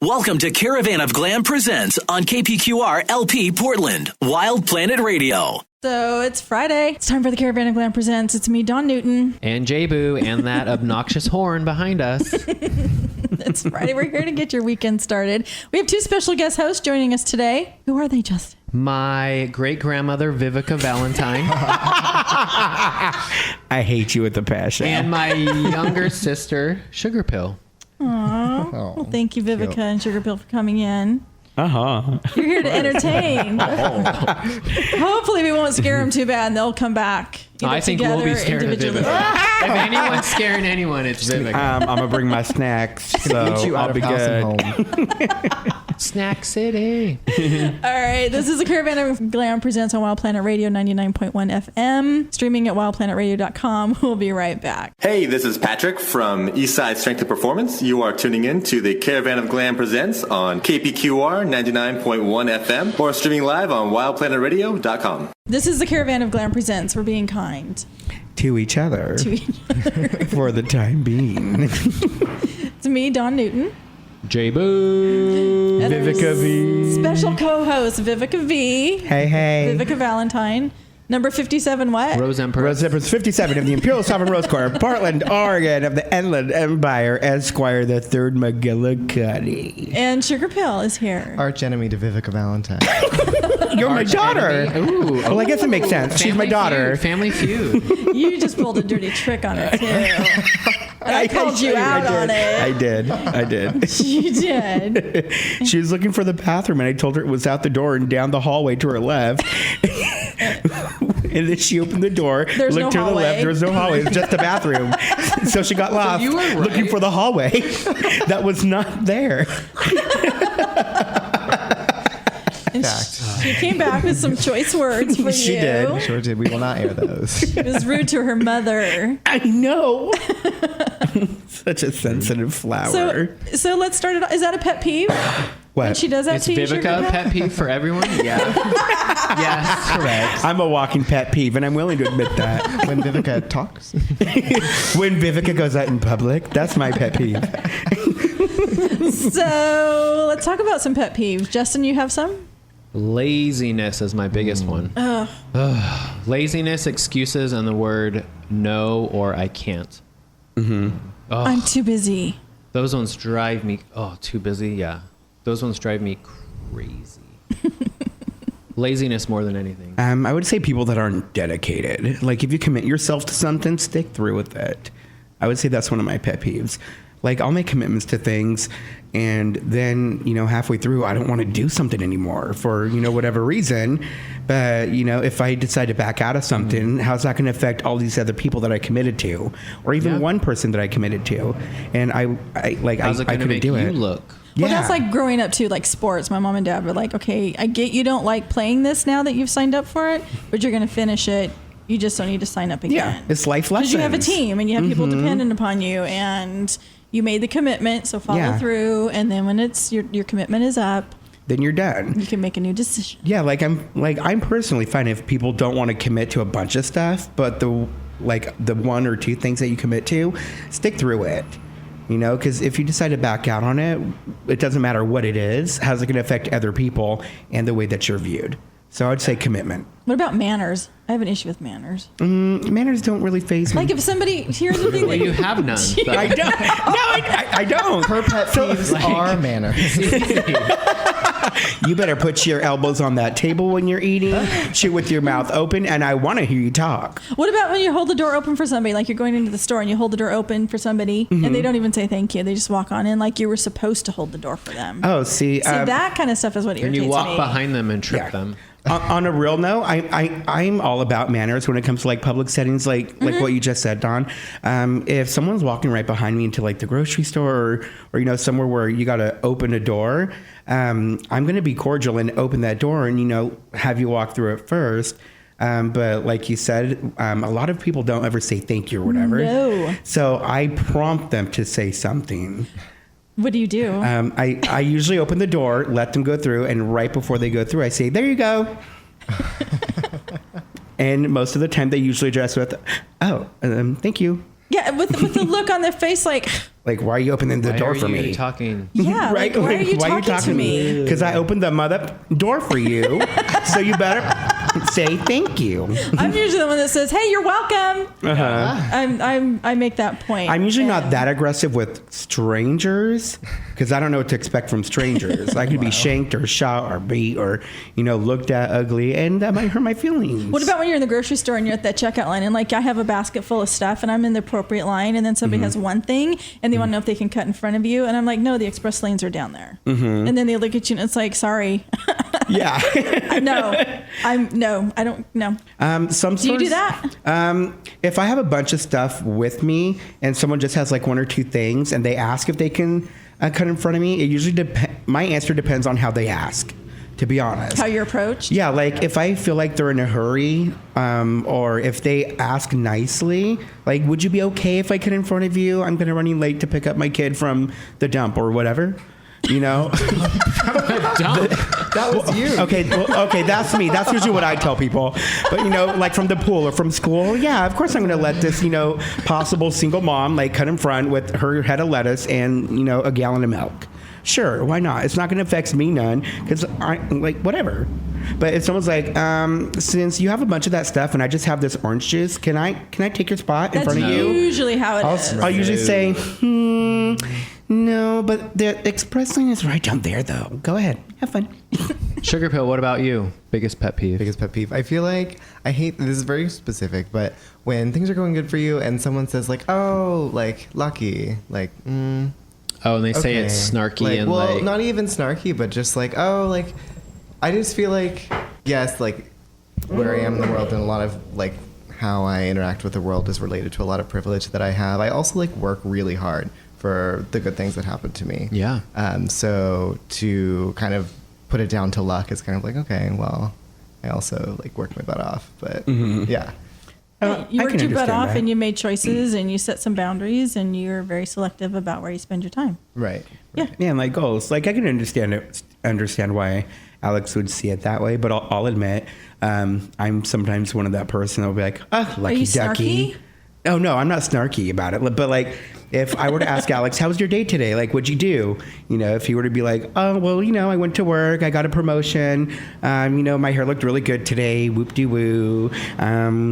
Welcome to Caravan of GLAM Presents on KPQR LP Portland, Wild Planet Radio. So it's Friday. It's time for the Caravan of GLAM Presents. It's me, Dawn Newton. And J-Boo, and that obnoxious horn behind us. It's Friday. We're here to get your weekend started. We have two special guest hosts joining us today. Who are they, Justin? My great-grandmother, Vivica Valentine. I hate you with a passion. And my younger sister, Sugarpill. Aww. Well, thank you, Vivica and Sugarpill, for coming in. Uh-huh. You're here to entertain. Hopefully we won't scare them too bad and they'll come back. I think we'll be scared of Vivica. If anyone's scaring anyone, it's Vivica. I'm going to bring my snacks, so I'll be good. Snack City. All right. This is the Caravan of GLAM Presents on Wild Planet Radio 99.1 FM. Streaming at wildplanetradio.com. We'll be right back. Hey, this is Patrick from Eastside Strength and Performance. You are tuning in to the Caravan of GLAM Presents on KPQR 99.1 FM or streaming live on wildplanetradio.com. This is the Caravan of GLAM Presents. We're being kind. To each other. For the time being. It's me, Dawn Newton. J-Boo. Vivica V. Special co-host, Vivica V. Hey. Vivica Valentine. Number 57 what? Rose Empress. 57 of the Imperial Sovereign Rose Corps, Portland, Oregon, of the Inland Empire, Esquire the Third McGillicuddy. And Sugarpill is here. Arch enemy to Vivica Valentine. You're my daughter. Ooh. Well, I guess it makes sense. She's my daughter. Family Feud. You just pulled a dirty trick on her, too. And I called you out on it. I did. You did. She was looking for the bathroom, and I told her it was out the door and down the hallway to her left. And then she opened the door, There's looked no to the hallway. left. There was no hallway. It was just a bathroom. So she got lost you were right. looking for the hallway that was not there. And she came back with some choice words for She you. did. Sure did. We will not air those. It was rude to her mother. I know. Such a sensitive flower. So let's start it off. Is that a pet peeve? What? When she does that It's to you, Vivica Sugarpill? pet peeve for everyone? Yeah. Yes, correct. I'm a walking pet peeve, and I'm willing to admit that. When Vivica talks. When Vivica goes out in public, that's my pet peeve. So let's talk about some pet peeves. Justin, you have some? Laziness is my biggest one. Laziness, excuses, and the word no or I can't. I'm too busy. Those ones drive me... Oh, too busy? Yeah. Those ones drive me crazy. Laziness more than anything. I would say people that aren't dedicated. Like, if you commit yourself to something, stick through with it. I would say that's one of my pet peeves. Like, I'll make commitments to things, and then, halfway through, I don't want to do something anymore for, whatever reason. But, if I decide to back out of something, how's that going to affect all these other people that I committed to? Or even one person that I committed to? And I How's it going to make you look? Well, Yeah. that's like growing up too, like sports. My mom and dad were like, okay, I get you don't like playing this now that you've signed up for it, but you're going to finish it. You just don't need to sign up again. Yeah, it's life lessons. Because you have a team and you have people dependent upon you, and you made the commitment, so follow through. And then when it's your commitment is up, then you're done. you can make a new decision. Yeah, I'm personally fine if people don't want to commit to a bunch of stuff, but the one or two things that you commit to, stick through it. Because if you decide to back out on it, it doesn't matter what it is. How's it going to affect other people and the way that you're viewed? So I'd say commitment. What about manners? I have an issue with manners. Manners don't really faze me. Like if somebody, here's the thing. Well, you have none. I don't. No, I don't. Her pet peeves are manners. You better put your elbows on that table when you're eating. Chew with your mouth open, and I want to hear you talk. What about when you hold the door open for somebody? Like you're going into the store and you hold the door open for somebody, and they don't even say thank you. They just walk on in like you were supposed to hold the door for them. Oh, see, that kind of stuff is what irritates me. And you walk behind them and trip them. On a real note, I'm all about manners when it comes to like public settings, like what you just said, Don. If someone's walking right behind me into like the grocery store or somewhere where you got to open a door, I'm going to be cordial and open that door and have you walk through it first. But like you said, a lot of people don't ever say thank you or whatever. No. So I prompt them to say something. What do you do? I usually open the door, let them go through, and right before they go through, I say, there you go. And most of the time, they usually address with, oh, thank you. Yeah, with the look on their face, like, Like, why are you opening the Why door are for you me? talking? yeah, Right? like, why are you talking to me? Because I opened the mother door for you, so you better say thank you. I'm usually the one that says, "Hey, you're welcome." Uh-huh. I make that point. I'm usually not And- that aggressive with strangers because I don't know what to expect from strangers. I could be shanked or shot or beat or, looked at ugly, and that might hurt my feelings. What about when you're in the grocery store and you're at that checkout line and like I have a basket full of stuff and I'm in the appropriate line and then somebody has one thing and they want to know if they can cut in front of you and I'm like, no, the express lanes are down there. And then they look at you and it's like, sorry. Yeah. I don't know. Some Do you do stores- that? If I have a bunch of stuff with me and someone just has like one or two things and they ask if they can cut in front of me, it usually my answer depends on how they ask, to be honest. How you're approached? Yeah, like if I feel like they're in a hurry, or if they ask nicely, like, would you be okay if I cut in front of you? I'm going to running late to pick up my kid from the dump or whatever. That was you. Okay, that's me. That's usually what I tell people. But like from the pool or from school, yeah, of course I'm going to let this, possible single mom like cut in front with her head of lettuce and a gallon of milk. Sure, why not? It's not going to affect me none because I like whatever. But if someone's like, since you have a bunch of that stuff and I just have this orange juice, can I take your spot in That's front of you? usually how it is. I'll usually say, no, but the express lane is right down there, though. Go ahead. Have fun. Sugarpill, what about you? Biggest pet peeve? Biggest pet peeve. I feel like I hate, this is very specific, but when things are going good for you and someone says like, oh, like lucky, like, Oh, and they say okay. it's snarky like, and well, like... not even snarky, but just like, oh, like, I just feel like, yes, like where I am in the world and a lot of like how I interact with the world is related to a lot of privilege that I have. I also like work really hard for the good things that happen to me. Yeah. So to kind of put it down to luck is kind of like, okay, well, I also like worked my butt off, but yeah. You I worked can your butt understand off that. and you made choices and you set some boundaries and you're very selective about where you spend your time. Right. Yeah. Yeah, and like goals. Like I can understand why Alex would see it that way, but I'll admit, I'm sometimes one of that person that'll be like, oh, lucky you ducky. snarky? Oh no, I'm not snarky about it. But like, if I were to ask Alex, how was your day today? Like, what'd you do? If he were to be like, oh, well, I went to work, I got a promotion. My hair looked really good today. Whoop-de-woo.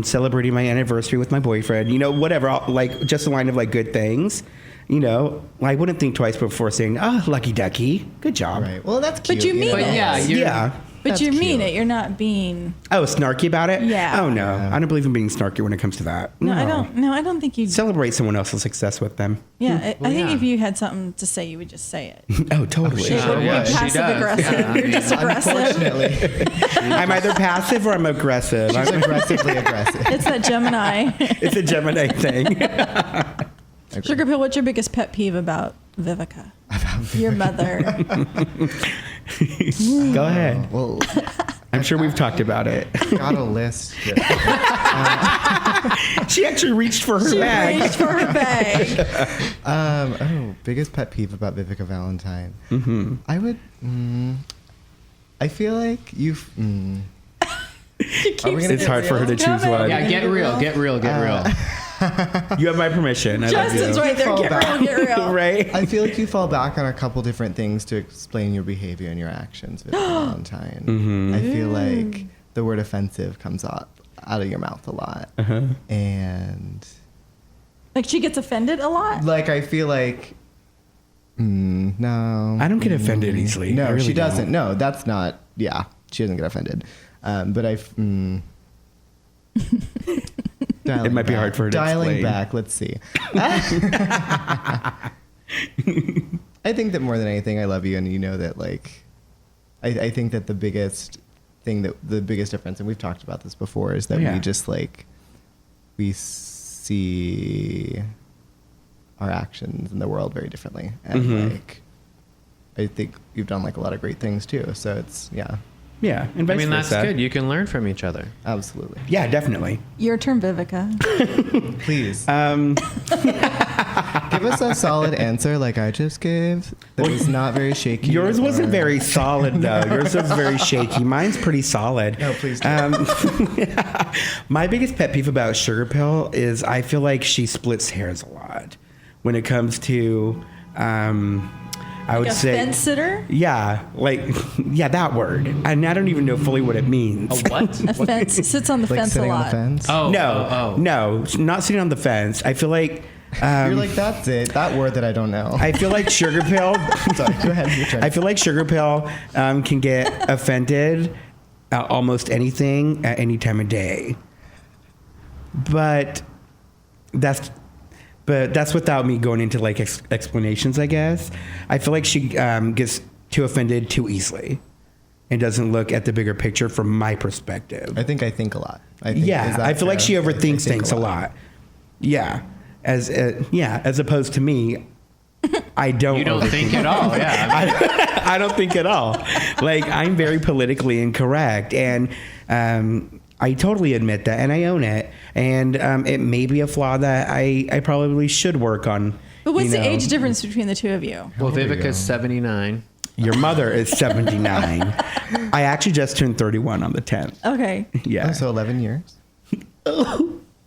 Celebrating my anniversary with my boyfriend. Whatever. Like, just a line of like good things. I wouldn't think twice before saying, oh, lucky ducky. Good job. Right. Well, that's cute. But you mean know? it. yeah, you're- Yeah. But That's you mean cute. it. You're not being. Oh, snarky about it? Yeah. Oh no, I don't believe in being snarky when it comes to that. No, I don't. No, I don't think you. Celebrate someone else's success with them. Yeah, I think yeah. if you had something to say, you would just say it. Oh, totally. Sure. It would be Yeah, she passive aggressive. Yeah. You're just aggressive. Unfortunately, I'm either passive or I'm aggressive. she's aggressively aggressive. It's that Gemini. It's a Gemini thing. Sugarpill, what's your biggest pet peeve about Vivica? Your mother. Go ahead. Well, I'm sure we've talked about it. got a list. Here. She actually reached for her She bag. reached for her bag. Biggest pet peeve about Vivica Valentine. I would. I feel like you've. She keeps It's hard for her to choose one. Yeah, get real. You have my permission. I love Justin's you. right there. Fall Get back. real, get real. Right? I feel like you fall back on a couple different things to explain your behavior and your actions, Vivica Valentine. I feel like the word offensive comes out of your mouth a lot, and Like she gets offended a lot. like I feel like. No. I don't get offended easily. I No, really she doesn't. don't. No, that's not. Yeah, she doesn't get offended. But It might be hard for her to dialing explain. back. Let's see. I think that more than anything, I love you, and you know that. Like, I think that the biggest difference, and we've talked about this before, is that Yeah. we just like we see our actions in the world very differently, and like I think you've done like a lot of great things too. So it's Yeah, and I vice mean, that's versa. good. You can learn from each other. absolutely. Yeah, definitely. Your turn, Vivica. Please. Give us a solid answer like I just gave. That was not very shaky. Yours wasn't very solid, though. Yours was very shaky. Mine's pretty solid. No, please don't. My biggest pet peeve about Sugarpill is I feel like she splits hairs a lot when it comes to, I would a say, fence sitter? Yeah, that word. And I don't even know fully what it means. A what? A fence. Sits on the Like fence a sitting on the lot. fence. No, not sitting on the fence. I feel like. You're like, that's it. That word that I don't know. I feel like Sugarpill. Sorry, go ahead. Your turn. I feel like Sugarpill can get offended at almost anything at any time of day. But that's without me going into like explanations, I guess. I feel like she gets too offended too easily and doesn't look at the bigger picture from my perspective. I think a lot. I feel like she fair? overthinks I think things a lot. Yeah. As opposed to me, I don't. You don't think at all, yeah. I don't think at all. Like, I'm very politically incorrect, and I totally admit that, and I own it. And it may be a flaw that I probably should work on. But what's the age difference between the two of you? Well, Vivica's 79. Your mother is 79. I actually just turned 31 on the 10th. Okay. Yeah. Oh, so 11 years.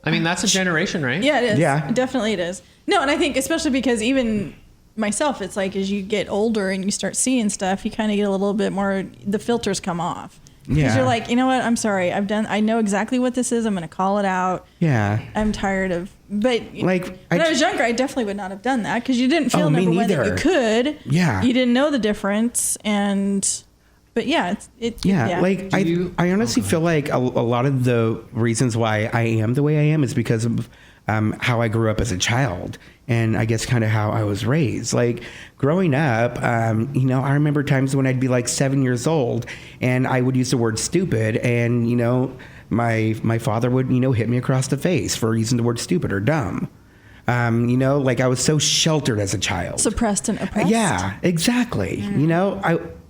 I mean, that's a generation, right? Yeah, it is. Yeah. Definitely it is. No, and I think especially because even myself, it's like as you get older and you start seeing stuff, you kind of get a little bit more, the filters come off. Because Yeah. you're like, you know what, I'm sorry. I know exactly what this is. I'm going to call it out. Yeah. I'm tired of, but Like, when I was younger, I definitely would not have done that because you didn't feel, me number one, that you neither. could. Yeah. You didn't know the difference. But yeah, Yeah, like I honestly feel like a lot of the reasons why I am the way I am is because of how I grew up as a child, and I guess kind of how I was raised. Like growing up, I remember times when I'd be like 7 years old, and I would use the word stupid, and my father would hit me across the face for using the word stupid or dumb. Like I was so sheltered as a child, suppressed and oppressed. Yeah, exactly.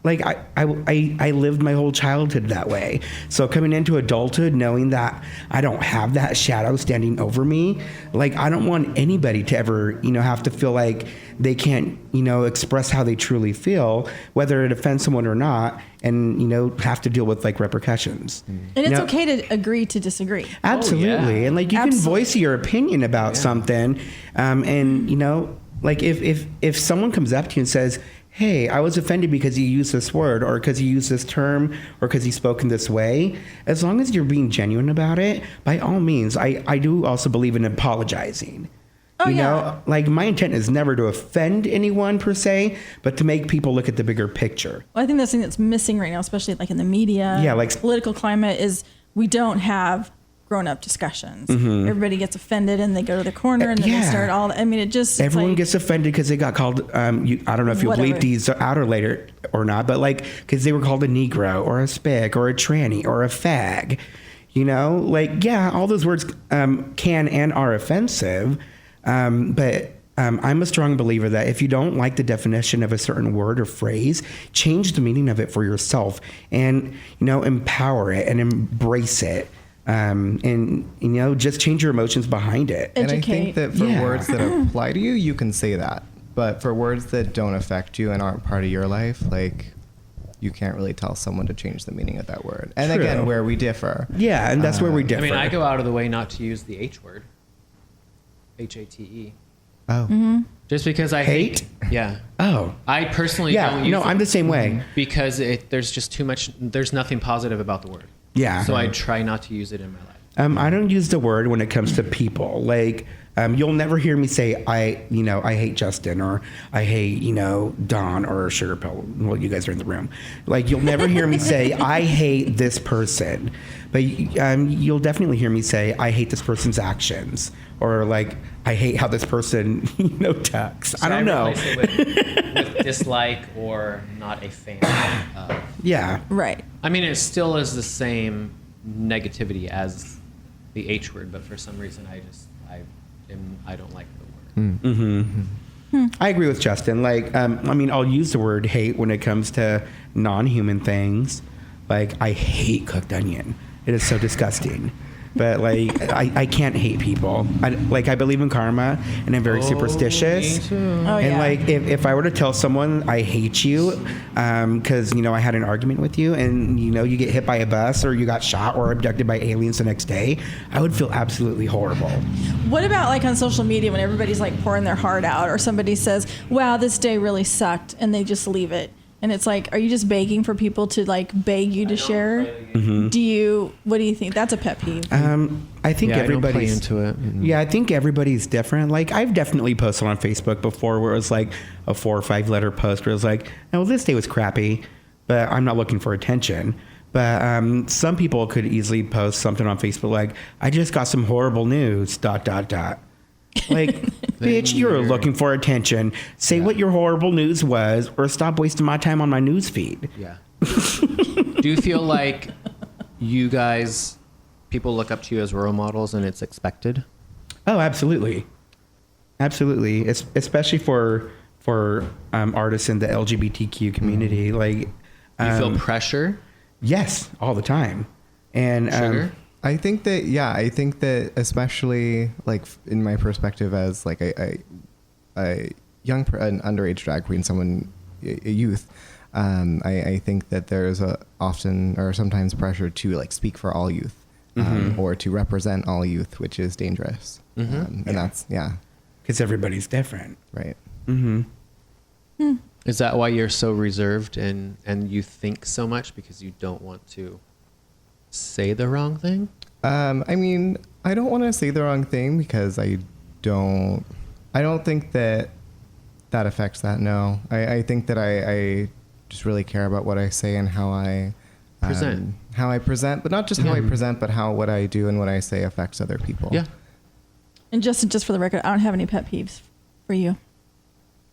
I lived my whole childhood that way. So coming into adulthood, knowing that I don't have that shadow standing over me, like I don't want anybody to ever, have to feel like they can't, express how they truly feel, whether it offends someone or not, and, have to deal with like repercussions. And it's okay to agree to disagree. Absolutely. Oh, yeah. And like you can voice your opinion about something. Like if someone comes up to you and says, hey, I was offended because you used this word or because you used this term or because you spoke in this way, as long as you're being genuine about it, by all means, I do also believe in apologizing. Oh, yeah. Like my intent is never to offend anyone per se, but to make people look at the bigger picture. Well, I think that's something that's missing right now, especially like in the media. Yeah, like political climate is we don't have grown-up discussions. Mm-hmm. Everybody gets offended and they go to the corner and then they start all. I mean, everyone gets offended because they got called. I don't know if you'll bleep these out or later or not, but like because they were called a Negro or a spick or a tranny or a fag. All those words can and are offensive. But I'm a strong believer that if you don't like the definition of a certain word or phrase, change the meaning of it for yourself and, empower it and embrace it. Just change your emotions behind it. And I think that for words that apply to you, you can say that. But for words that don't affect you and aren't part of your life, like you can't really tell someone to change the meaning of that word. And True. Again, where we differ. Yeah, and that's where we differ. I mean, I go out of the way not to use the H word. H-A-T-E. Oh. Mm-hmm. Just because I hate. Yeah. Oh. I personally don't use it. I'm the same way. Because there's just too much, there's nothing positive about the word. Yeah. So I try not to use it in my life. I don't use the word when it comes to people. Like, you'll never hear me say, I hate Justin or I hate, Dawn or Sugarpill. Well, you guys are in the room. Like, you'll never hear me say, I hate this person. But you'll definitely hear me say, I hate this person's actions. Or, like, I hate how this person, talks. So I don't know. Replace it with dislike or not a fan of. Yeah. right. I mean, it still is the same negativity as the H word, but for some reason I don't like the word. Mm-hmm. I agree with Justin. Like, I'll use the word hate when it comes to non-human things. Like, I hate cooked onion. It is so disgusting. but like I can't hate people. I believe in karma, and I'm very superstitious. Me too. Oh, And yeah. like if I were to tell someone I hate you because I had an argument with you, and you get hit by a bus or you got shot or abducted by aliens the next day, I would feel absolutely horrible. What about like on social media when everybody's like pouring their heart out, or somebody says, wow, this day really sucked, and they just leave it? And it's like, are you just begging for people to like beg you to share? What do you think? That's a pet peeve. I think Yeah, I don't play everybody's into it. Yeah, I think everybody's different. Like I've definitely posted on Facebook before where it was like a 4 or 5 letter post where it was like, "Oh, this day was crappy, but I'm not looking for attention." But some people could easily post something on Facebook like, "I just got some horrible news." ... Like, bitch, you're looking for attention. Say what your horrible news was, or stop wasting my time on my news feed. Yeah. Do you feel like you guys, people look up to you as role models and it's expected? Oh, absolutely, absolutely. Especially for artists in the LGBTQ community. Like, You feel pressure? yes, all the time. And Sugar? I think that especially like in my perspective as like a an underage drag queen, a youth, I think that there's often or sometimes pressure to like speak for all youth, or to represent all youth, which is dangerous. And that's because everybody's different. right. Is that why you're so reserved and you think so much because you don't want to say the wrong thing? I mean, I don't want to say the wrong thing because I don't think that affects that. No, I think that I just really care about what I say and how I present, but not just how I present, but how what I do and what I say affects other people. Yeah. And just for the record, I don't have any pet peeves for you.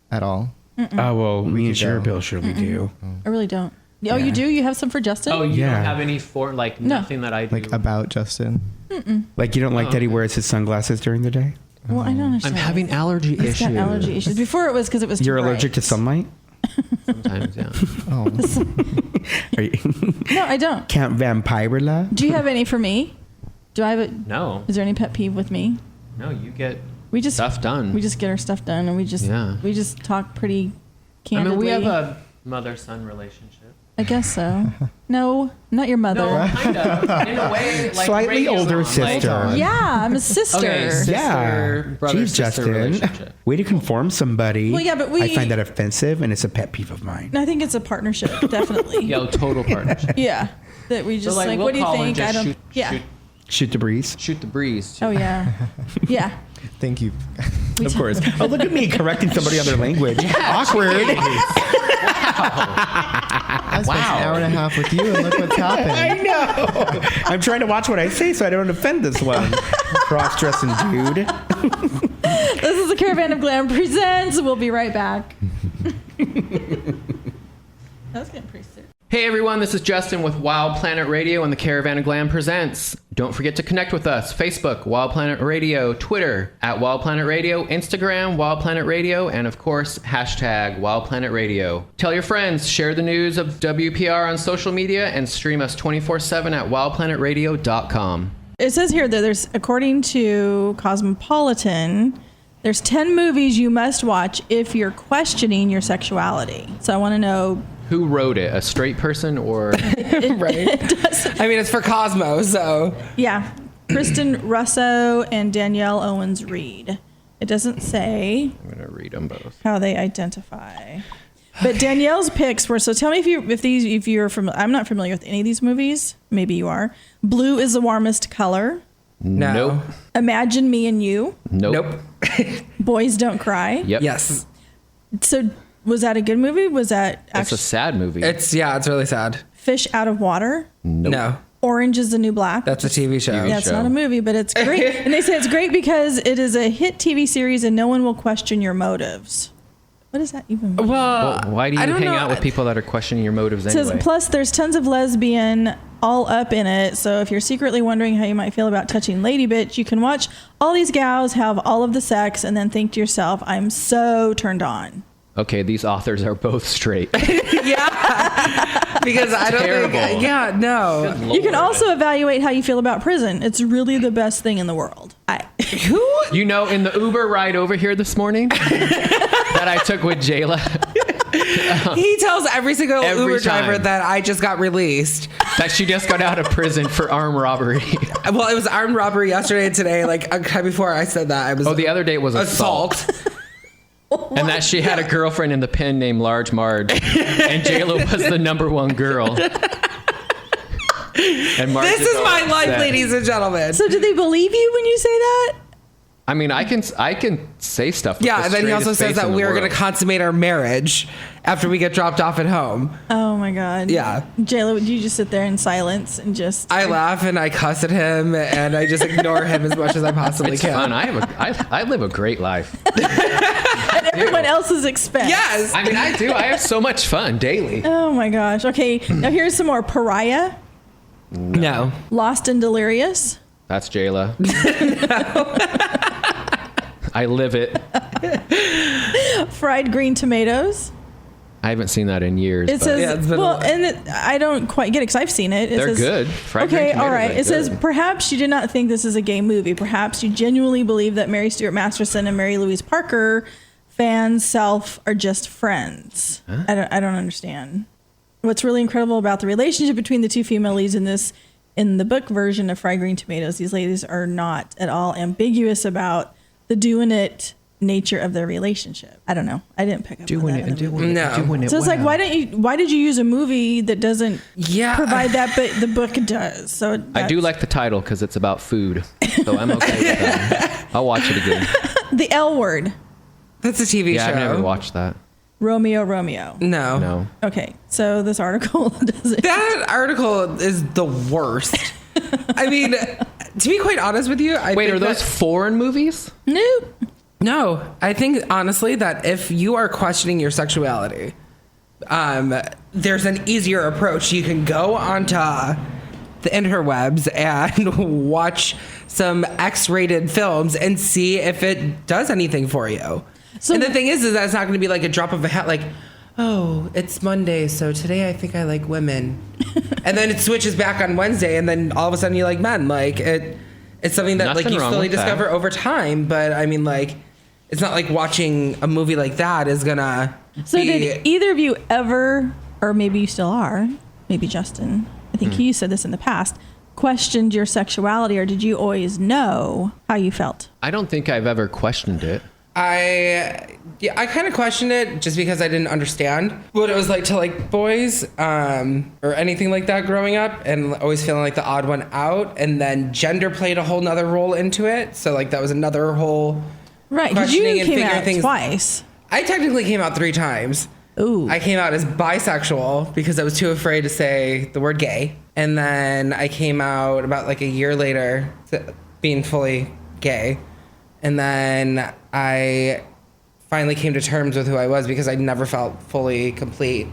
At all. Oh, well, me and could go. Sugarpill surely do. I really don't. Oh, Yeah. you do? You have some for Justin? Oh, you Yeah. don't have any nothing that I do. Like about Justin. Like, you don't like that he okay. wears his sunglasses during the day? Well, I don't understand. I'm having allergy He's issues. got allergy issues. Before it was because it was too You're bright. allergic to sunlight? Sometimes, yeah. Oh, Are you No, I don't. Count Vampirella? Do you have any for me? Do I have a? No, Is there any pet peeve with me? you get We just stuff done. We just get our stuff done, and we just talk pretty I candidly. mean, we have a mother-son relationship. I guess so. No, not your mother. No, kind of. In a way, like Slightly radio older song, like- sister. Yeah, I'm a sister. Okay, sister, Yeah. brother, Jeez, sister Justin. relationship. Way to conform somebody. Well, yeah, but I find that offensive, and it's a pet peeve of mine. I think it's a partnership, definitely. Yo, total partnership. Yeah, that we just So, like. we'll What do you call and think? I just don't. Yeah. Shoot the breeze. Shoot the breeze. Too. Oh yeah. Yeah. thank you. Of course. Oh, look at me correcting somebody on their language. Awkward. I spent an hour and a half with you, and look what's happened. I know. I'm trying to watch what I say so I don't offend this one. Cross-dressing dude. This is the Caravan of Glam presents. We'll be right back. That was getting pretty serious. Hey everyone, this is Justin with Wild Planet Radio and the Caravan of Glam presents. Don't forget to connect with us. Facebook, Wild Planet Radio, Twitter, @Wild Planet Radio, Instagram, Wild Planet Radio, and of course, # Wild Planet Radio. Tell your friends, share the news of WPR on social media, and stream us 24/7 at wildplanetradio.com. It says here that there's, according to Cosmopolitan, there's 10 movies you must watch if you're questioning your sexuality. So I want to know. Who wrote it? A straight person or... Right. I mean, it's for Cosmo, so. Yeah. Kristen Russo and Danielle Owens Reed. It doesn't say I'm going to read them both. how they identify. But Danielle's picks were, so tell me if you're familiar. I'm not familiar with any of these movies. Maybe you are. Blue is the Warmest Color. No. Nope. Imagine Me and You. Nope. Boys Don't Cry. Yep. Yes. So was that a good movie? Was that It's a actually sad movie. It's really sad. Fish Out of Water? Nope. No. Orange is the New Black. That's a TV show. TV Yeah, it's show. not a movie, but it's great. And they say it's great because it is a hit TV series and no one will question your motives. What does that even mean? Well, why do you I don't hang know. out with people that are questioning your motives It says, anyway? plus there's tons of lesbian all up in it. So if you're secretly wondering how you might feel about touching Lady Bitch, you can watch all these gals have all of the sex and then think to yourself, I'm so turned on. okay, these authors are both straight. Yeah. Because I don't terrible. think, yeah, no. You can also evaluate how you feel about prison. It's really the best thing in the world. Who? You know, in the Uber ride over here this morning that I took with Jayla, He tells every single Every Uber driver time. that I just got released. that she just got out of prison for armed robbery. Well, it was armed robbery yesterday and today. Like, before I said that, I was. Oh, the other day it was assault. And that she had a girlfriend in the pen named Large Marge. And Jayla was the number one girl. And Marge This is my life, upset. ladies and gentlemen. So do they believe you when you say that? I mean, I can say stuff. With Yeah, the and then he also straightest says face that in the we're going to world. consummate our marriage after we get dropped off at home. Oh my God. Yeah. Jayla, would you just sit there in silence and just... I laugh and I cuss at him and I just ignore him as much as I possibly It's can. fun. I live a great life. at everyone else's expense. Yes. I mean, I do. I have so much fun daily. Oh my gosh. Okay, now here's some more. Pariah, No. Lost and Delirious, That's Jayla. I live it. Fried Green Tomatoes. I haven't seen that in years. It but says, Yeah, it's been a well, while. and I don't quite get it because I've seen it. It they're says, good. Fried green Okay, tomatoes all right. are It says, good. perhaps you did not think this is a gay movie. Perhaps you genuinely believe that Mary Stuart Masterson and Mary Louise Parker fans self are just friends. Huh? I don't understand. What's really incredible about the relationship between the two female leads in the book version of Fried Green Tomatoes, these ladies are not at all ambiguous about the doing it nature of their relationship. I don't know. I didn't pick up on that. in the movie. No. So it's like, why did you use a movie that doesn't Yeah. provide that, but the book does? So I that's- do like the title because it's about food. So I'm okay with that. I'll watch it again. The L Word, That's a TV Yeah, show. I've never watched that. Romeo. No. No. Okay, so this article doesn't. That article is the worst. I mean, to be quite honest with you, I Wait, think are those that- foreign movies? Nope. No, I think honestly that if you are questioning your sexuality, there's an easier approach. You can go onto the interwebs and watch some X-rated films and see if it does anything for you. So- and the thing is that it's not going to be like a drop of a hat, like, oh, it's Monday, so today I think I like women. And then it switches back on Wednesday, and then all of a sudden you like men. Like, it's something that Nothing like you wrong slowly with that. discover over time. But I mean, like, it's not like watching a movie like that is gonna So be... did either of you ever, or maybe you still are, maybe Justin, I think you said this in the past, questioned your sexuality, or did you always know how you felt? I don't think I've ever questioned it. I kind of questioned it just because I didn't understand what it was like to like boys or anything like that growing up, and always feeling like the odd one out. And then gender played a whole nother role into it, so like that was another whole Right, because you questioning and came figuring out things. twice. I technically came out 3 times. Ooh. I came out as bisexual because I was too afraid to say the word gay. And then I came out about like a year later to being fully gay. And then I finally came to terms with who I was because I never felt fully complete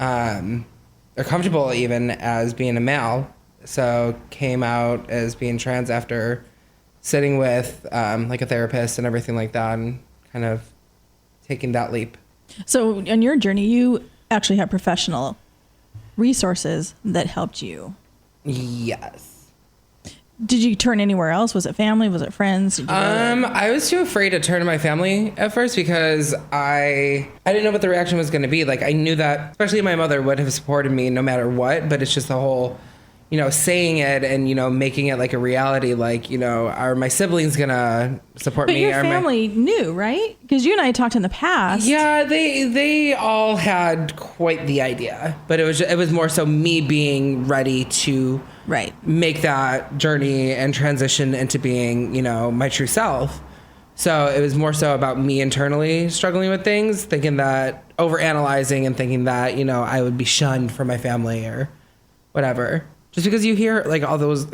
or comfortable even as being a male. So came out as being trans after sitting with like a therapist and everything like that, and kind of taking that leap. So on your journey, you actually had professional resources that helped you. Yes. Did you turn anywhere else? Was it family? Was it friends? Did you go to- I was too afraid to turn to my family at first because I didn't know what the reaction was going to be. Like, I knew that, especially my mother would have supported me no matter what, but it's just the whole, saying it and, making it like a reality. Like, are my siblings going to support But me? your Are my- family knew, right? Because you and I talked in the past. Yeah, they all had quite the idea, but it was more so me being ready to Right. make that journey and transition into being, my true self. So it was more so about me internally struggling with things, thinking that overanalyzing and thinking that, I would be shunned from my family or whatever. Just because you hear like all those,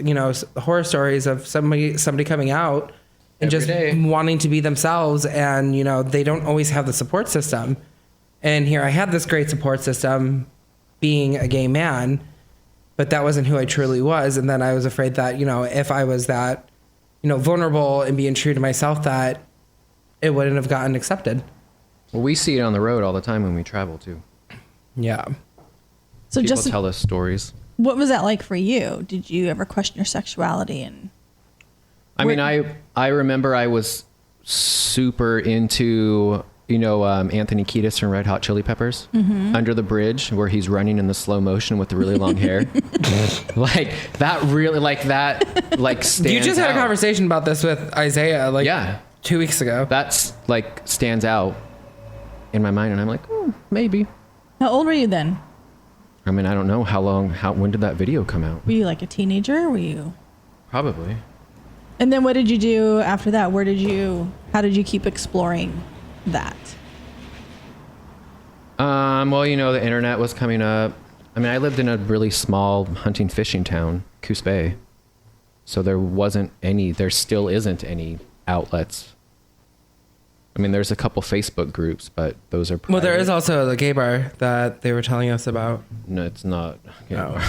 horror stories of somebody coming out and Every just day. wanting to be themselves, and they don't always have the support system. And here I had this great support system being a gay man, but that wasn't who I truly was. And then I was afraid that, if I was that, vulnerable and being true to myself, that it wouldn't have gotten accepted. Well, we see it on the road all the time when we travel too. Yeah. So People just tell us stories. what was that like for you? Did you ever question your sexuality? And I mean, I remember I was super into, Anthony Kiedis from Red Hot Chili Peppers, Under the Bridge, where he's running in the slow motion with the really long hair. Like that stands You just had a out. conversation about this with Isaiah, Yeah. 2 weeks ago. That's like stands out in my mind. And I'm like, maybe. how old were you then? I mean, I don't know when did that video come out? Were you like a teenager? Were you? Probably. And then what did you do after that? How did you keep exploring that? Well, the internet was coming up. I mean, I lived in a really small hunting fishing town, Coos Bay. So there still isn't any outlets. I mean, there's a couple Facebook groups, but those are private. Well, there is also the gay bar that they were telling us about. No, it's not. No.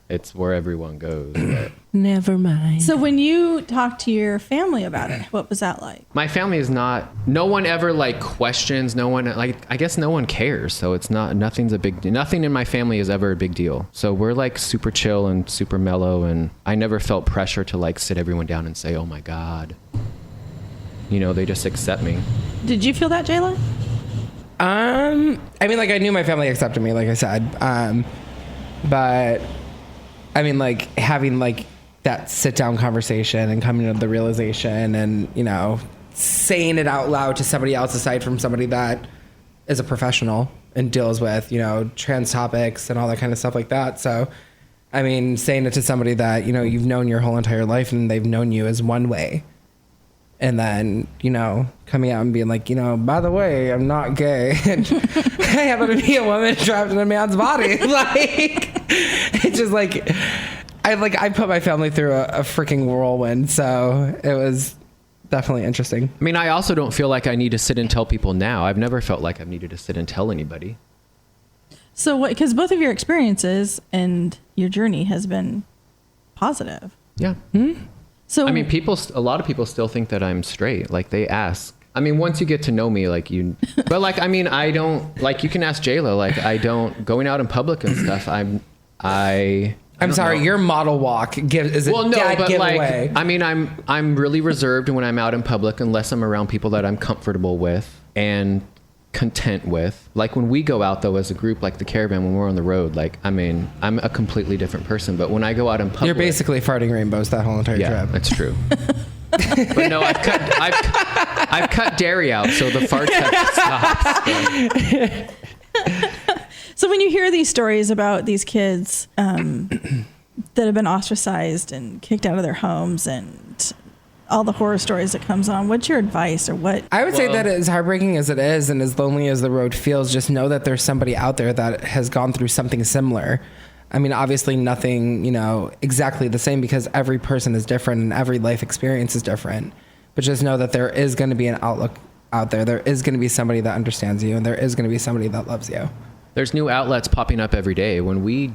It's where everyone goes. But Never mind. So when you talked to your family about it, what was that like? my family is not. No one ever questions. No one I guess no one cares. So it's not. Nothing's a big. Nothing in my family is ever a big deal. So we're super chill and super mellow, and I never felt pressure to sit everyone down and say, "Oh my God." They just accept me. Did you feel that, Jayla? I mean, I knew my family accepted me, like I said. But I mean, having that sit down conversation and coming to the realization and, saying it out loud to somebody else aside from somebody that is a professional and deals with, trans topics and all that kind of stuff like that. So, I mean, saying it to somebody that, you've known your whole entire life and they've known you as one way. And then, coming out and being like, by the way, I'm not gay. And I happen to be a woman trapped in a man's body. It's just I put my family through a freaking whirlwind. So it was definitely interesting. I mean, I also don't feel like I need to sit and tell people now. I've never felt like I've needed to sit and tell anybody. So because both of your experiences and your journey has been positive. Yeah. So I mean, a lot of people still think that I'm straight. They ask. I mean, once you get to know me, but I mean, I don't, you can ask Jayla, I don't, going out in public and stuff, I'm sorry, your model walk is a dad giveaway. I mean, I'm really reserved when I'm out in public unless I'm around people that I'm comfortable with and content with. When we go out though as a group, the Caravan, when we're on the road, I mean, I'm a completely different person. But when I go out in public, you're basically farting rainbows that whole entire yeah, trip. That's true. But no, I've cut dairy out, so the farts have stopped. So when you hear these stories about these kids that have been ostracized and kicked out of their homes and all the horror stories that comes on, what's your advice or what? I would say that as heartbreaking as it is and as lonely as the road feels, just know that there's somebody out there that has gone through something similar. I mean, obviously nothing, exactly the same because every person is different and every life experience is different. But just know that there is going to be an outlook out there. There is going to be somebody that understands you and there is going to be somebody that loves you. There's new outlets popping up every day. When we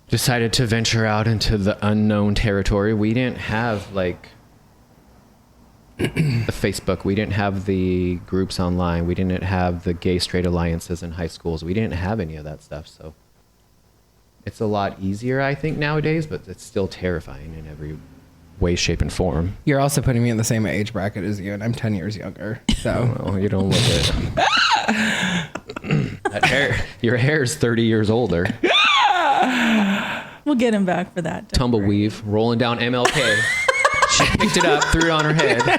decided to venture out into the unknown territory, we didn't have the Facebook. We didn't have the groups online. We didn't have the gay straight alliances in high schools. We didn't have any of that stuff. So it's a lot easier, I think, nowadays, but it's still terrifying in every way, shape, and form. You're also putting me in the same age bracket as you, and I'm 10 years younger. So well, you don't look it. That hair, your hair is 30 years older. We'll get him back for that. Tumbleweave, rolling down MLK. She picked it up, threw it on her head. I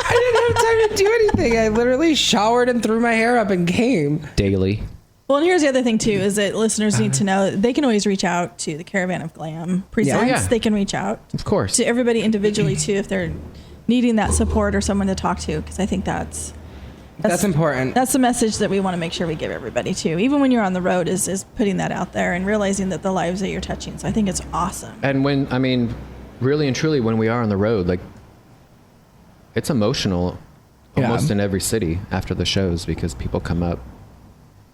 didn't have time to do anything. I literally showered and threw my hair up and came. Daily. Well, and here's the other thing, too, is that listeners need to know they can always reach out to the Caravan of Glam Presents. Yeah. They can reach out. Of course. To everybody individually, too, if they're needing that support or someone to talk to, because I think that's important. That's the message that we want to make sure we give everybody, too. Even when you're on the road, is putting that out there and realizing that the lives that you're touching. So I think it's awesome. And really and truly, when we are on the road, it's emotional almost in every city after the shows because people come up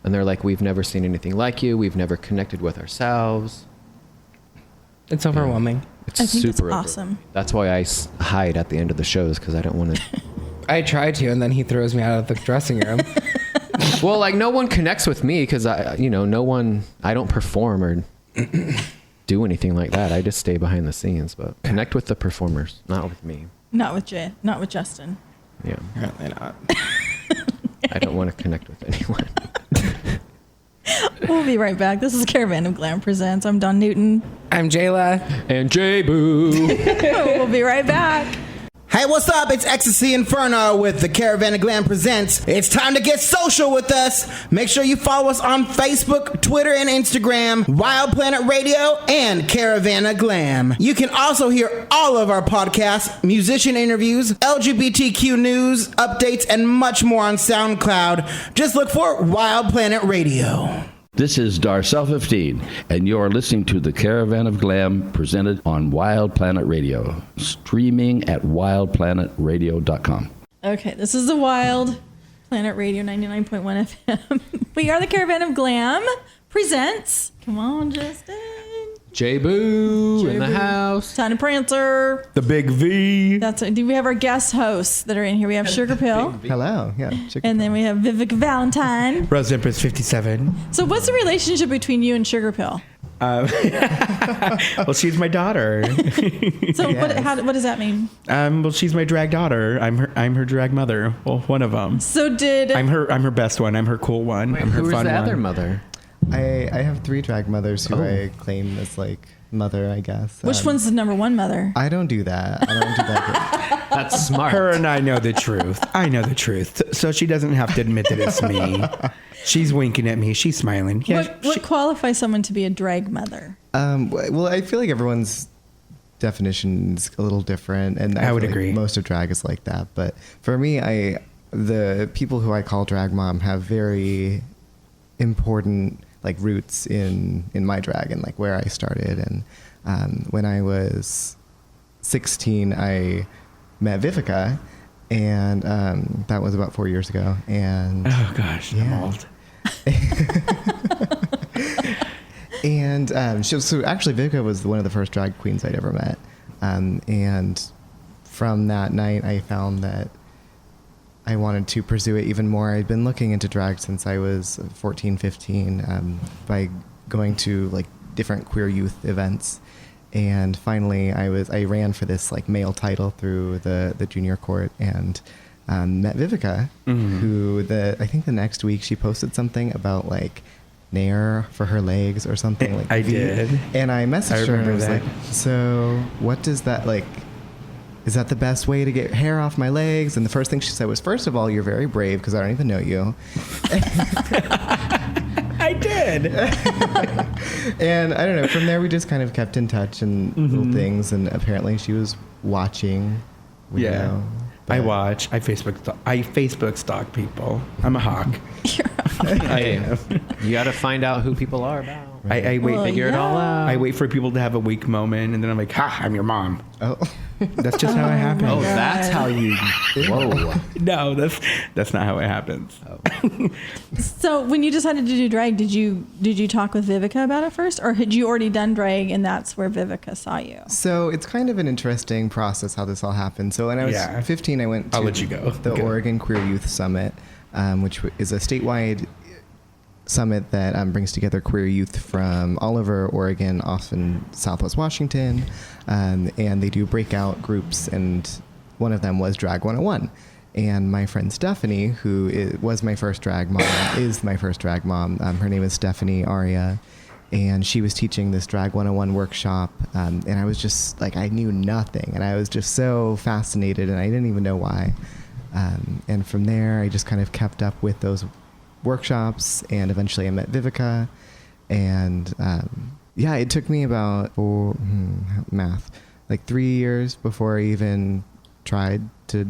and they're like, we've never seen anything like you. We've never connected with ourselves. It's overwhelming. It's I think it's super awesome. That's why I hide at the end of the shows, because I don't want to. I tried to, and then he throws me out of the dressing room. Well, like no one connects with me because I don't perform or do anything like that. I just stay behind the scenes, but connect with the performers, not with me. Not with Jay. Not with Justin. Yeah. Apparently not. I don't want to connect with anyone. We'll be right back. This is Caravan of Glam Presents. I'm Dawn Newton. I'm Jayla. And J Boo. We'll be right back. Hey, what's up? It's Ecstasy Inferno with the Caravan of Glam Presents. It's time to get social with us. Make sure you follow us on Facebook, Twitter, and Instagram, Wild Planet Radio, and Caravan of Glam. You can also hear all of our podcasts, musician interviews, LGBTQ news, updates, and much more on SoundCloud. Just look for Wild Planet Radio. This is Darcel 15, and you're listening to the Caravan of Glam presented on Wild Planet Radio, streaming at wildplanetradio.com. Okay, this is the Wild Planet Radio 99.1 FM. We are the Caravan of Glam Presents. Come on, Justin. J Boo in the house. Tiny Prancer. The Big V. That's it. Do we have our guest hosts that are in here? We have Sugarpill. Hello. Yeah. And then we have Vivica Valentine. Rose Empress 57. So what's the relationship between you and Sugarpill? Well, she's my daughter. So what does that mean? Well, she's my drag daughter. I'm her drag mother. Well, one of them. So I'm her best one. I'm her cool one. I'm her Who's fun the one. other mother? I have 3 drag mothers who I claim as like mother, I guess. Which one's the number one mother? I don't do that. I don't do that. That's smart. Her and I know the truth. I know the truth. So she doesn't have to admit that it's me. She's winking at me. She's smiling. Yeah, What qualifies someone to be a drag mother? Well, I feel like everyone's definition is a little different, and I would feel like agree. most of drag is like that. But for me, the people who I call drag mom have very important like roots in my drag and like where I started. And when I was 16, I met Vivica, and that was about 4 years ago. And oh gosh, I'm old. And so actually Vivica was one of the first drag queens I'd ever met. And from that night, I found that I wanted to pursue it even more. I'd been looking into drag since I was 14, 15, by going to like different queer youth events. And finally I ran for this like male title through the junior court, and met Vivica, who I think the next week she posted something about like Nair for her legs or something like I V. did. And I messaged her and I was that. like, so what does that like, is that the best way to get hair off my legs? And the first thing she said was, first of all, you're very brave because I don't even know you. I did. And I don't know, from there we just kind of kept in touch and little things, and apparently she was watching. Yeah. I watch. I Facebook stalk people. I'm a hawk. Hey, you got to find out who people are about. Right? I wait. Figure it all out. I wait for people to have a weak moment, and then I'm like, "Ha! I'm your mom." Oh. That's just how it happens. Oh, that's how you. Whoa. No, that's not how it happens. So when you decided to do drag, did you talk with Vivica about it first, or had you already done drag and that's where Vivica saw you? So it's kind of an interesting process how this all happened. So when I was 15, I went to I'll let you go. the Oregon Queer Youth Summit, which is a statewide summit that brings together queer youth from all over Oregon, often Southwest Washington, and they do breakout groups, and one of them was Drag 101. And my friend Stephanie, who was my first drag mom, is my first drag mom. Her name is Stephanie Aria, and she was teaching this Drag 101 workshop, and I was just like, I knew nothing, and I was just so fascinated, and I didn't even know why. And from there, I just kind of kept up with those workshops, and eventually I met Vivica, and it took me about 3 years before I even tried to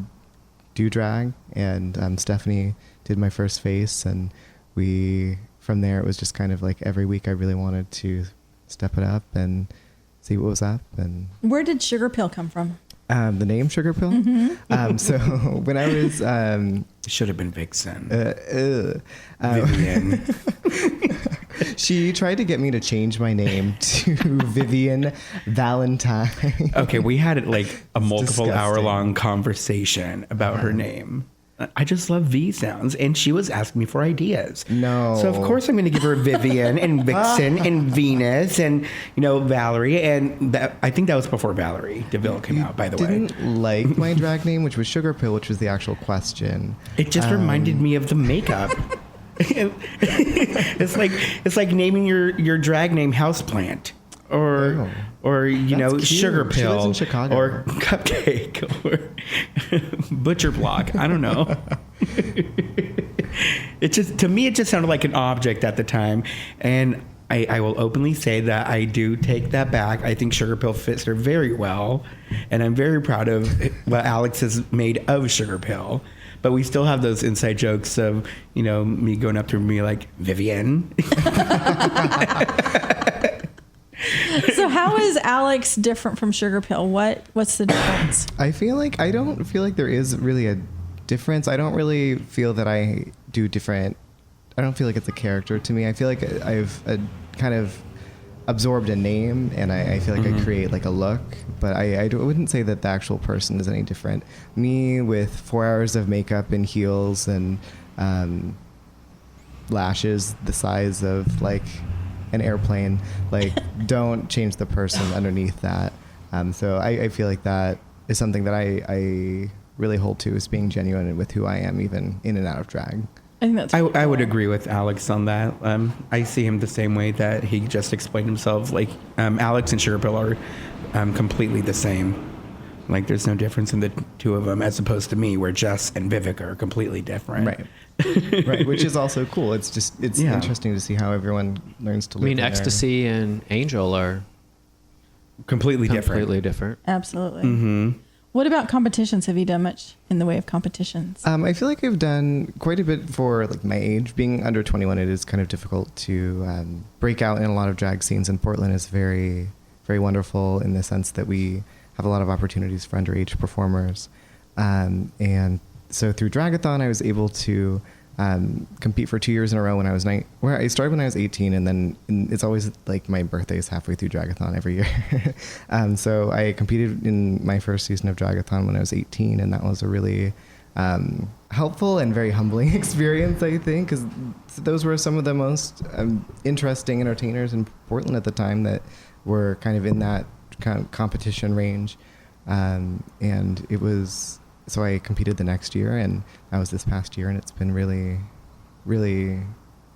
do drag, and Stephanie did my first face, and from there it was just kind of like every week I really wanted to step it up and see what was up. And Where did Sugarpill come from? The name Sugarpill? Mm-hmm. So when I was It should have been Vixen. Vivian. She tried to get me to change my name to Vivian Valentine. Okay, we had like a multiple disgusting. hour-long conversation about her name. I just love V sounds, and she was asking me for ideas. No. So of course I'm going to give her Vivian and Vixen and Venus and Valerie, and I think that was before Valerie DeVille came out. By the way, Didn't like my drag name, which was Sugarpill, which was the actual question. it just reminded me of the makeup. It's like naming your drag name Houseplant. Or That's cute. Sugar She Pill, lives in Chicago. or Cupcake, or Butcher Block. I don't know. To me, it just sounded like an object at the time, and I will openly say that I do take that back. I think Sugar Pill fits her very well, and I'm very proud of what Alex has made of Sugar Pill. But we still have those inside jokes of me going up to me like Vivian. So how is Alex different from Sugarpill? What's the difference? I don't feel like there is really a difference. I don't really feel that I do different. I don't feel like it's a character to me. I feel like I've kind of absorbed a name, and I feel like I create like a look, but I wouldn't say that the actual person is any different. Me with 4 hours of makeup and heels and lashes the size of like an airplane, like don't change the person underneath that. So I feel like that is something that I really hold to, is being genuine with who I am, even in and out of drag. I think that's I would agree with Alex on that. I see him the same way that he just explained himself. Like Alex and Sugarpill are completely the same. Like there's no difference in the two of them, as opposed to me, where Jess and Vivica are completely different. Right. Right, which is also cool. It's interesting to see how everyone learns to live. I mean, in Ecstasy and Angel are completely different. completely different. Absolutely. Mm-hmm. What about competitions? Have you done much in the way of competitions? I feel like I've done quite a bit for like my age. Being under 21, it is kind of difficult to break out in a lot of drag scenes. And Portland is very, very wonderful in the sense that we have a lot of opportunities for underage performers. And so through Dragathon, I was able to compete for 2 years in a row when I was where I started when I was 18, and then it's always like my birthday is halfway through Dragathon every year. So I competed in my first season of Dragathon when I was 18, and that was a really helpful and very humbling experience, I think, because those were some of the most interesting entertainers in Portland at the time that were kind of in that kind of competition range. And it was, so I competed the next year, and that was this past year, and it's been really, really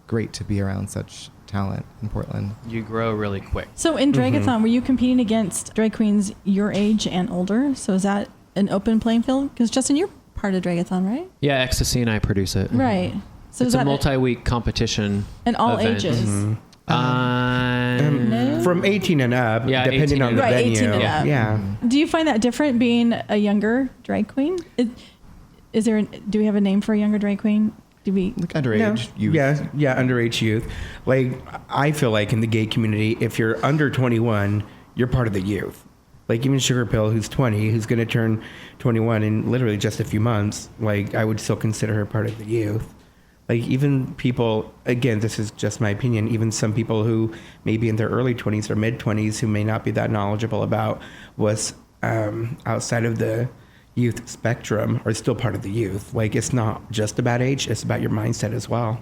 great to be around such talent in Portland. You grow really quick. So in Dragathon, were you competing against drag queens your age and older? So is that an open playing field? Because Justin, you're part of Dragathon, right? Yeah, Ecstasy and I produce it. Right. So It's is a that multi-week competition. and all event. ages? No? From 18 and up, Yeah, depending 18 on the Right, venue. 18 and up. Yeah. Do you find that different being a younger drag queen? Do we have a name for a younger drag queen? Do we? Like underage youth. Yeah, underage youth. Like, I feel like in the gay community, if you're under 21, you're part of the youth. Like, even Sugarpill, who's 20, who's going to turn 21 in literally just a few months, like, I would still consider her part of the youth. Like, even people, again, this is just my opinion, even some people who may be in their early 20s or mid-20s who may not be that knowledgeable about what's outside of the youth spectrum are still part of the youth. Like, it's not just about age, it's about your mindset as well.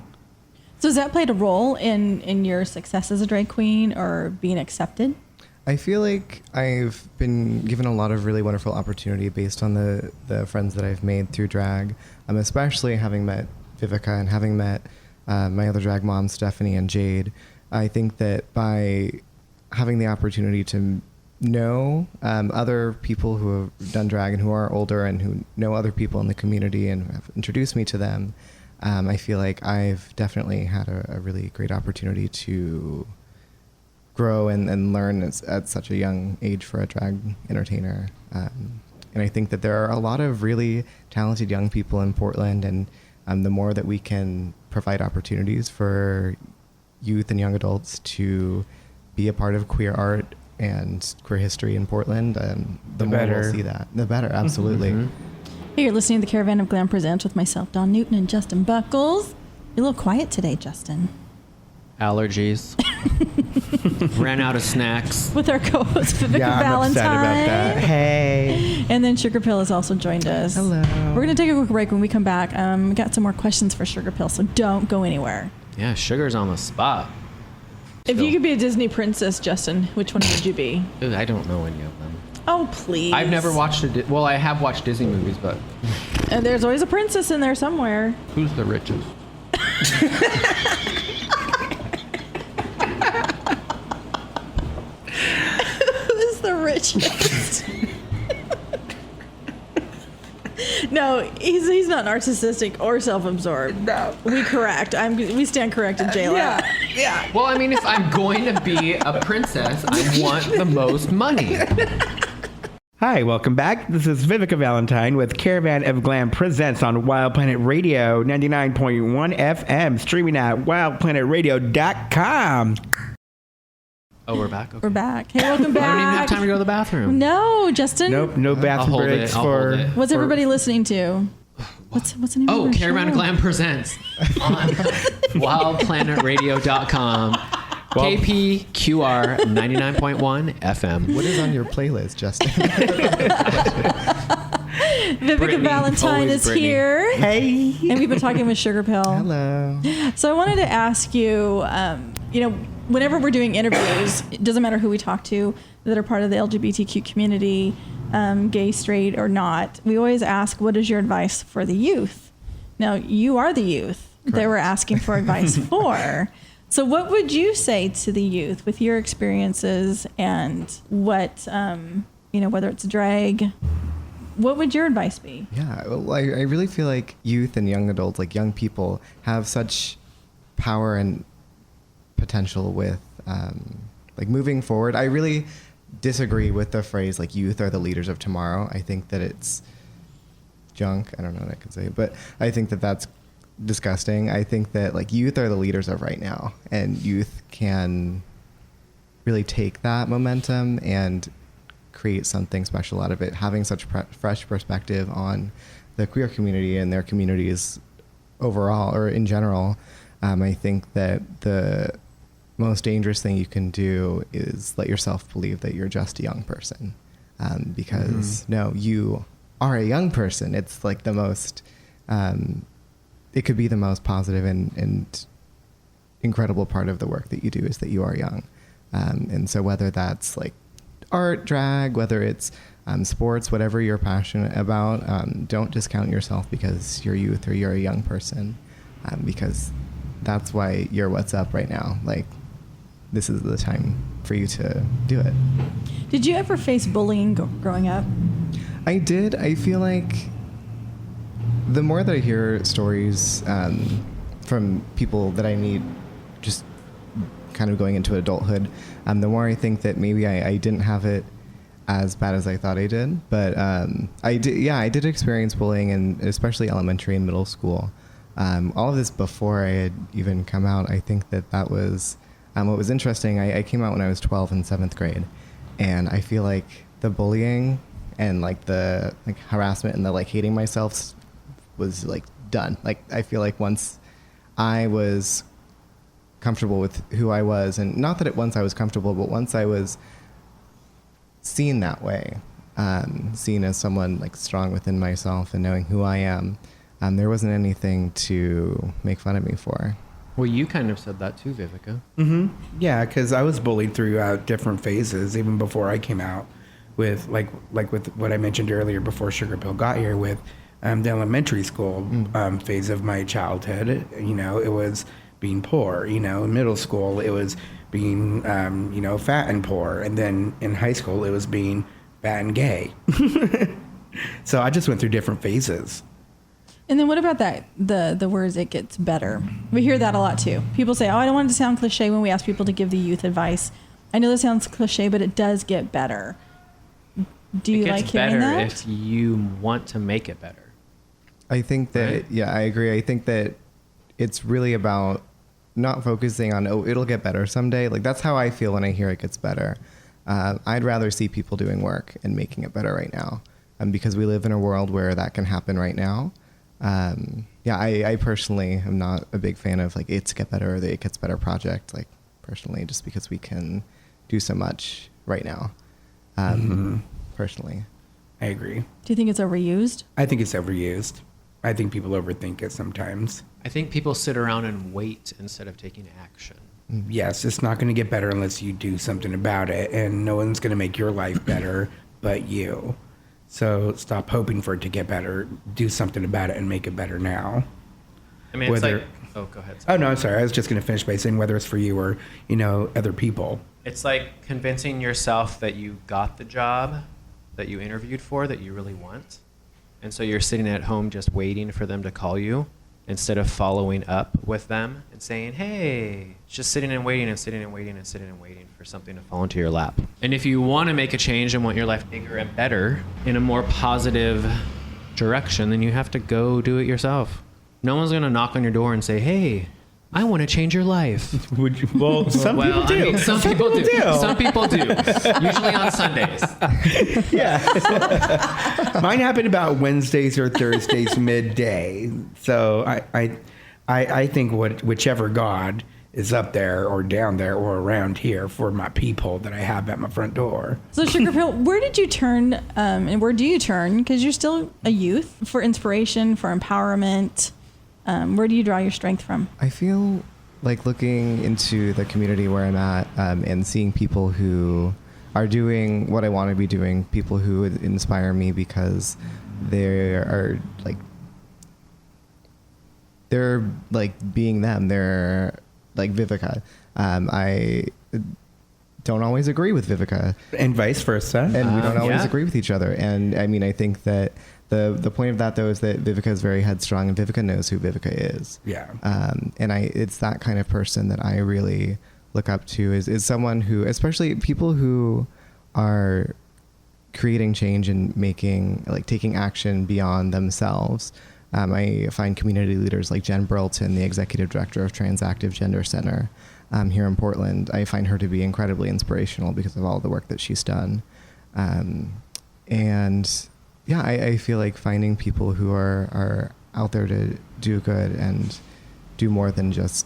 So has that played a role in your success as a drag queen or being accepted? I feel like I've been given a lot of really wonderful opportunity based on the friends that I've made through drag, especially having met Vivica and having met my other drag moms, Stephanie and Jade. I think that by having the opportunity to know other people who have done drag and who are older and who know other people in the community and have introduced me to them, I feel like I've definitely had a really great opportunity to grow and learn at such a young age for a drag entertainer. And I think that there are a lot of really talented young people in Portland, and the more that we can provide opportunities for youth and young adults to be a part of queer art and queer history in Portland, the more better. we'll see that. The better, absolutely. Hey, you're listening to the Caravan of Glam Presents with myself, Dawn Newton, and Justin Buckles. You're a little quiet today, Justin. Allergies. Ran out of snacks. With our co-host Vivica Yeah, I'm Valentine. upset about that. Hey. And then Sugarpill has also joined us. Hello. We're going to take a quick break. When we come back, we got some more questions for Sugarpill, so don't go anywhere. Yeah, Sugar's on the spot. If you could be a Disney princess, Justin, which one would you be? Ooh, I don't know any of them. Oh, please. I've never watched well, I have watched Disney movies, but And there's always a princess in there somewhere. who's the richest? Who's the richest? No, he's not narcissistic or self-absorbed. No. We stand corrected, Jayla. Yeah. Well, I mean, if I'm going to be a princess, I want the most money. Hi, welcome back. This is Vivica Valentine with Caravan of Glam Presents on Wild Planet Radio 99.1 FM, streaming at wildplanetradio.com. Oh, we're back? Okay. We're back. Hey, welcome back. I don't even have time to go to the bathroom. No, Justin. Nope, no bathroom hold breaks it, I'll for... hold it. What's everybody listening to? What's the name of Oh, our Caravan of show? Glam presents on wildplanetradio.com. KPQR 99.1 FM. What is on your playlist, Justin? Vivica Brittany, Valentine always is Brittany. here. Hey. And we've been talking with Sugarpill. Hello. So I wanted to ask you, whenever we're doing interviews, it doesn't matter who we talk to that are part of the LGBTQ community, gay, straight, or not, we always ask, what is your advice for the youth? Now, you are the youth that we're asking for advice for. So what would you say to the youth with your experiences and what, whether it's drag, what would your advice be? Yeah, well, I really feel like youth and young adults, like young people, have such power and potential with moving forward. I really disagree with the phrase like youth are the leaders of tomorrow. I think that it's junk. I don't know what I can say, but I think that that's disgusting. I think that like youth are the leaders of right now, and youth can really take that momentum and create something special out of it, having such fresh perspective on the queer community and their communities overall or in general. I think that the most dangerous thing you can do is let yourself believe that you're just a young person, because no, you are a young person. It's like the most it could be the most positive and incredible part of the work that you do is that you are young. And so whether that's like art, drag, whether it's sports, whatever you're passionate about, don't discount yourself because you're youth or you're a young person, because that's why you're what's up right now. Like, this is the time for you to do it. Did you ever face bullying growing up? I did. I feel like the more that I hear stories from people that I meet just kind of going into adulthood, the more I think that maybe I didn't have it as bad as I thought I did. But I did experience bullying, and especially elementary and middle school. All of this before I had even come out. I think that was what was interesting. I came out when I was 12 in 7th grade, and I feel like the bullying and like the harassment and the hating myself was done. I feel like once I was comfortable with who I was, and not that once I was comfortable, but once I was seen that way, seen as someone strong within myself and knowing who I am, there wasn't anything to make fun of me for. Well, you kind of said that too, Vivica. Mm-hmm. Yeah, because I was bullied throughout different phases, even before I came out, with with what I mentioned earlier before Sugarpill got here, with the elementary school phase of my childhood. It was being poor. In middle school, it was being fat and poor, and then in high school, it was being fat and gay. So I just went through different phases. And then what about that? The words, it gets better. We hear that a lot too. People say, I don't want it to sound cliche when we ask people to give the youth advice. I know that sounds cliche, but it does get better. Do you like hearing that? It gets better if you want to make it better. I think that, right? Yeah, I agree. I think that it's really about not focusing on, it'll get better someday. That's how I feel when I hear it gets better. I'd rather see people doing work and making it better right now. Because we live in a world where that can happen right now. I personally am not a big fan of like It's Get Better or the It Gets Better project, like personally, just because we can do so much right now. Personally. I agree. Do you think it's overused? I think it's overused. I think people overthink it sometimes. I think people sit around and wait instead of taking action. Yes, it's not going to get better unless you do something about it, and no one's going to make your life better but you. So stop hoping for it to get better. Do something about it and make it better now. I mean, it's like... Oh, go ahead. Oh, no, I'm sorry. I was just going to finish by saying whether it's for you or, other people. It's like convincing yourself that you got the job that you interviewed for that you really want. And so you're sitting at home just waiting for them to call you instead of following up with them and saying, hey, just sitting and waiting and sitting and waiting and sitting and waiting for something to fall into your lap. And if you want to make a change and want your life bigger and better in a more positive direction, then you have to go do it yourself. No one's going to knock on your door and say, hey, I want to change your life. Would you? Well, some people do. I mean, some people do. Some people do. Usually on Sundays. Yeah. Mine happened about Wednesdays or Thursdays midday. So I think whichever God is up there or down there or around here for my people that I have at my front door. So Sugarpill, where did you turn and where do you turn? Because you're still a youth, for inspiration, for empowerment. Where do you draw your strength from? I feel like looking into the community where I'm at and seeing people who are doing what I want to be doing, people who inspire me because they're being them. They're like Vivica. I don't always agree with Vivica. And vice versa. And we don't always agree with each other. And I mean, I think that the point of that, though, is that Vivica is very headstrong and Vivica knows who Vivica is. Yeah. And it's that kind of person that I really look up to is someone who, especially people who are creating change and taking action beyond themselves. I find community leaders like Jen Burleton, the executive director of Transactive Gender Center here in Portland. I find her to be incredibly inspirational because of all the work that she's done. I feel like finding people who are out there to do good and do more than just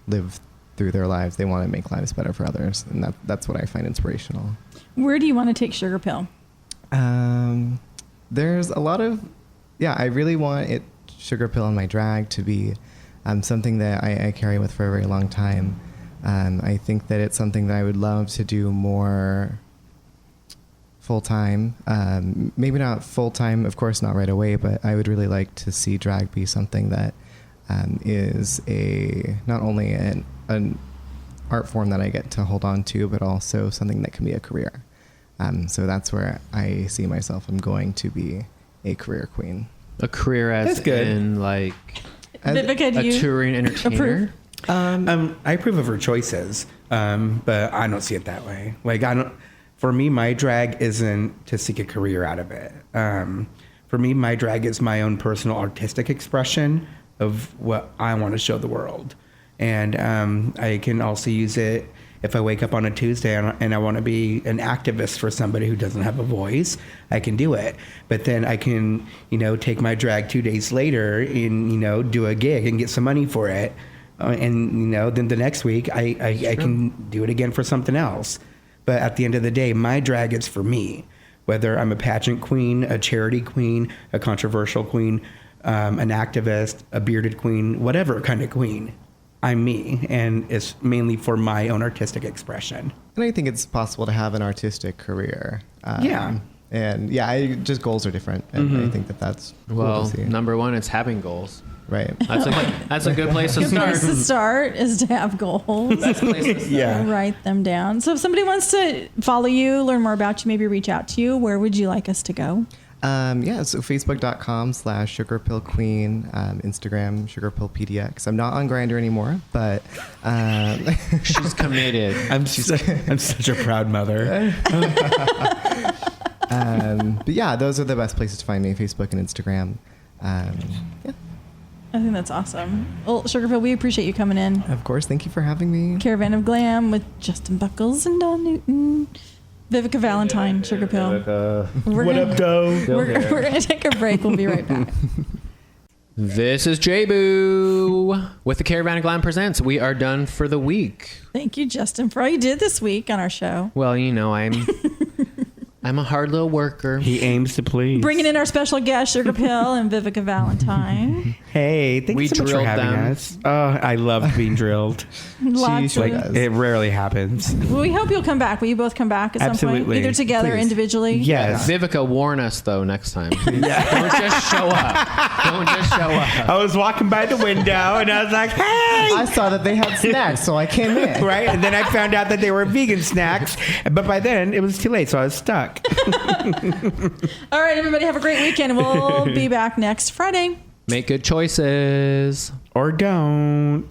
live through their lives. They want to make lives better for others, and that's what I find inspirational. Where do you want to take Sugarpill? There's a lot of, I really want Sugarpill and my drag to be something that I carry with for a very long time. I think that it's something that I would love to do more full-time. Maybe not full-time, of course, not right away, but I would really like to see drag be something that is not only an art form that I get to hold on to, but also something that can be a career. So that's where I see myself. I'm going to be a career queen. A career as in like Vivica, a touring entertainer? Approve? I approve of her choices, but I don't see it that way. For me, my drag isn't to seek a career out of it. For me, my drag is my own personal artistic expression of what I want to show the world. And I can also use it if I wake up on a Tuesday and I want to be an activist for somebody who doesn't have a voice. I can do it. But then I can, take my drag 2 days later and, do a gig and get some money for it. And then the next week I can do it again for something else. But at the end of the day, my drag is for me. Whether I'm a pageant queen, a charity queen, a controversial queen, an activist, a bearded queen, whatever kind of queen, I'm me. And it's mainly for my own artistic expression. And I think it's possible to have an artistic career. And just goals are different. And I think that's cool to see. Number one, it's having goals. Right. That's a good place to start. Good place to start is to have goals. That's a place to start. Yeah. Write them down. So if somebody wants to follow you, learn more about you, maybe reach out to you, where would you like us to go? So facebook.com/sugarpillqueen, Instagram sugarpillpdx. I'm not on Grindr anymore, but she's committed. I'm such a proud mother. But those are the best places to find me: Facebook and Instagram. I think that's awesome. Well, Sugarpill, we appreciate you coming in. Of course, thank you for having me. Caravan of Glam with Justin Buckles and Dawn Newton. Vivica Valentine, Sugarpill. What up, though? We're going to take a break. We'll be right back. This is J-Boo with the Caravan of Glam Presents. We are done for the week. Thank you, Justin, for all you did this week on our show. Well, you know, I'm a hard little worker. He aims to please. Bringing in our special guest, Sugarpill and Vivica Valentine. Hey, thank you so much for having us. Oh, I loved being drilled. Lots Like, of it rarely happens. Well, we hope you'll come back. Will you both come back at some Absolutely. point? Either together or Please. individually? Yes. Vivica, warn us, though, next time. Don't just show up. Don't just show up. I was walking by the window and I was like, hey! I saw that they had snacks, so I came in. Right? And then I found out that they were vegan snacks. But by then, it was too late, so I was stuck. All right, everybody, have a great weekend. We'll be back next Friday. Make good choices. Or don't.